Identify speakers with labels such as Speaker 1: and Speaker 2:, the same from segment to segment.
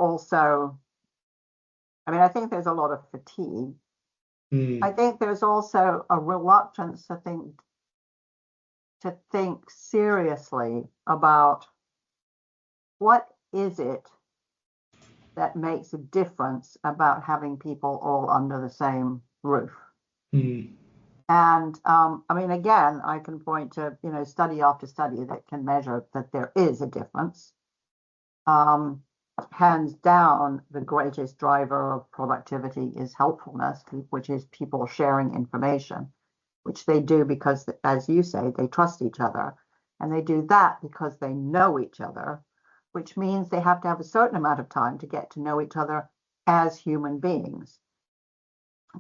Speaker 1: also, I think there's a lot of fatigue. I think there's also a reluctance to think seriously about what is it that makes a difference about having people all under the same roof. And again, I can point to study after study that can measure that there is a difference. Hands down, the greatest driver of productivity is helpfulness, which is people sharing information, which they do because, as you say, they trust each other. And they do that because they know each other, which means they have to have a certain amount of time to get to know each other as human beings.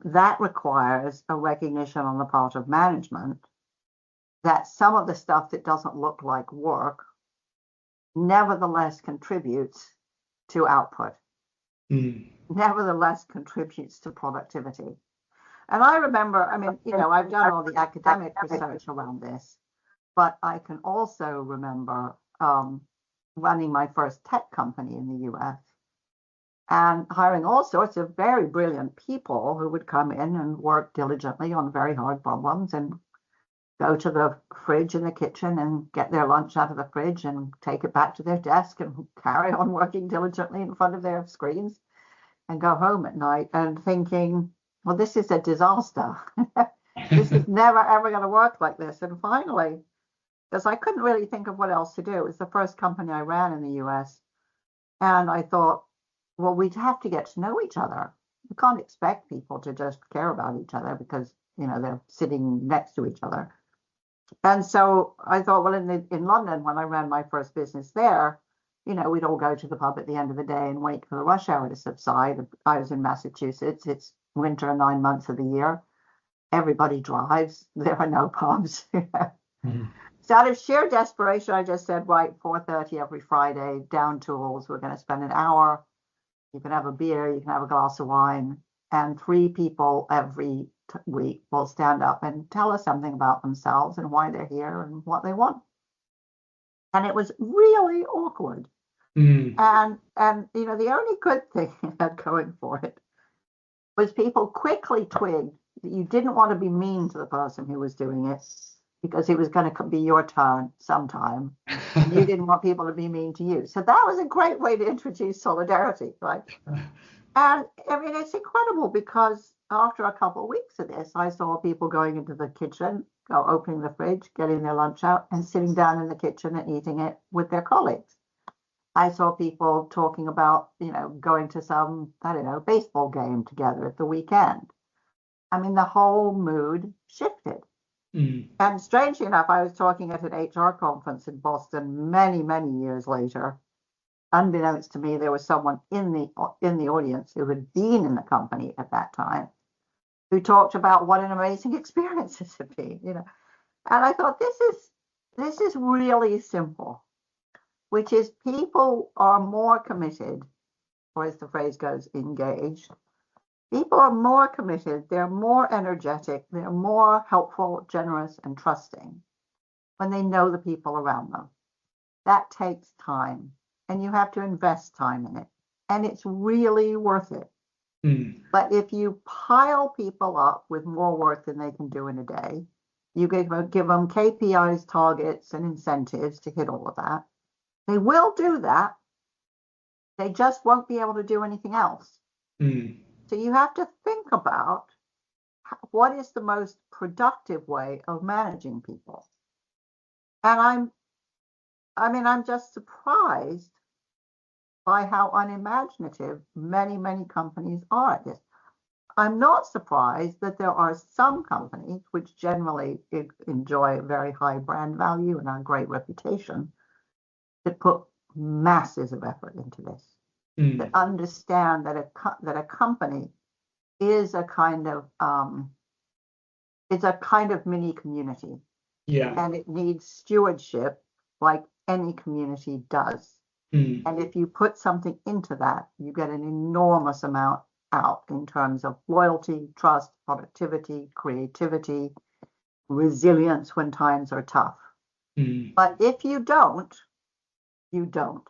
Speaker 1: That requires a recognition on the part of management that some of the stuff that doesn't look like work nevertheless contributes to output, nevertheless contributes to productivity. And I remember, I've done all the academic research around this, but I can also remember running my first tech company in the US and hiring all sorts of very brilliant people who would come in and work diligently on very hard problems and go to the fridge in the kitchen and get their lunch out of the fridge and take it back to their desk and carry on working diligently in front of their screens and go home at night and thinking, well, this is a disaster. This is never, ever going to work like this. And finally, because I couldn't really think of what else to do, it was the first company I ran in the US. And I thought, well, we'd have to get to know each other. We can't expect people to just care about each other because, they're sitting next to each other. And so I thought, well, in London, when I ran my first business there, we'd all go to the pub at the end of the day and wait for the rush hour to subside. I was in Massachusetts. It's winter 9 months of the year. Everybody drives. There are no pubs. So out of sheer desperation, I just said, right, 4:30 every Friday, down tools. We're going to spend an hour. You can have a beer. You can have a glass of wine. And 3 people every week will stand up and tell us something about themselves and why they're here and what they want. And it was really awkward. And the only good thing it had going for it was people quickly twigged that you didn't want to be mean to the person who was doing it because it was going to be your turn sometime. And you didn't want people to be mean to you. So that was a great way to introduce solidarity, right? And it's incredible because after a couple of weeks of this, I saw people going into the kitchen, opening the fridge, getting their lunch out and sitting down in the kitchen and eating it with their colleagues. I saw people talking about, going to some, baseball game together at the weekend. The whole mood shifted. And strangely enough, I was talking at an HR conference in Boston many, many years later. Unbeknownst to me, there was someone in the audience who had been in the company at that time who talked about what an amazing experience this had been, And I thought, this is really simple, which is people are more committed, or as the phrase goes, engaged. People are more committed, they're more energetic, they're more helpful, generous, and trusting when they know the people around them. That takes time, and you have to invest time in it, and it's really worth it. But if you pile people up with more work than they can do in a day, you give them KPIs, targets, and incentives to hit all of that. They will do that. They just won't be able to do anything else. So you have to think about what is the most productive way of managing people. And I'm just surprised by how unimaginative many, many companies are at this. I'm not surprised that there are some companies which generally enjoy a very high brand value and a great reputation that put masses of effort into this, that understand that a company is a kind of mini community. And it needs stewardship like any community does. And if you put something into that, you get an enormous amount out in terms of loyalty, trust, productivity, creativity, resilience when times are tough. But if you don't, you don't.